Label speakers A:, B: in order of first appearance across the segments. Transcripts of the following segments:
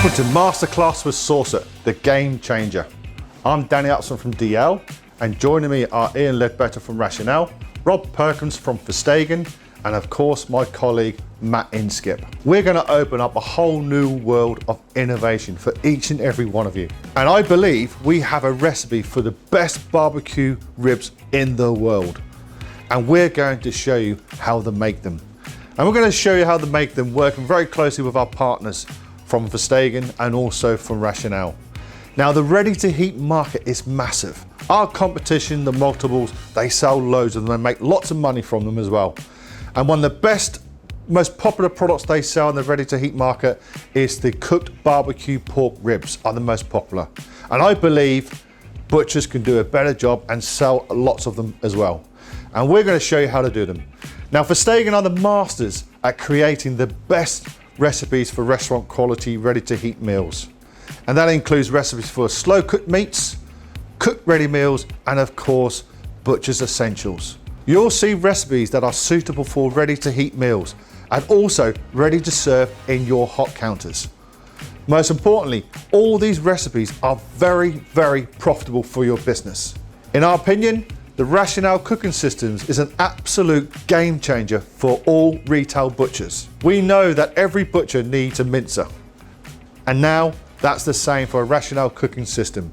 A: Welcome to Masterclass with Saucer, the game changer. I'm Danny Upson from DL, and joining me are Ian Ledbetter from Rationale, Rob Perkins from Verstegen, and of course my colleague Matt Inskip. We're going to open up a whole new world of innovation for each and every one of you. And I believe we have a recipe for the best barbecue ribs in the world. And we're going to show you how to make them. And we're going to show you how to make them working very closely with our partners from Verstegen and also from Rationale. Now the ready-to-heat market is massive. Our competition, the multiples, they sell loads of them and make lots of money from them as well. And one of the best, most popular products they sell in the ready-to-heat market is the cooked barbecue pork ribs are the most popular. And I believe butchers can do a better job and sell lots of them as well. And we're going to show you how to do them. Now Verstegen are the masters at creating the best recipes for restaurant quality ready-to-heat meals. And that includes recipes for slow cooked meats, cooked ready meals, and of course, butcher's essentials. You'll see recipes that are suitable for ready-to-heat meals and also ready to serve in your hot counters. Most importantly, all these recipes are very, very profitable for your business. In our opinion, the Rationale cooking systems is an absolute game changer for all retail butchers. We know that every butcher needs a mincer, and now that's the same for a Rationale cooking system.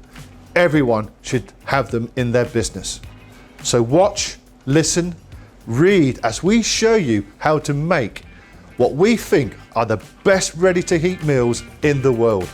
A: Everyone should have them in their business. So watch, listen, read as we show you how to make what we think are the best ready-to-heat meals in the world.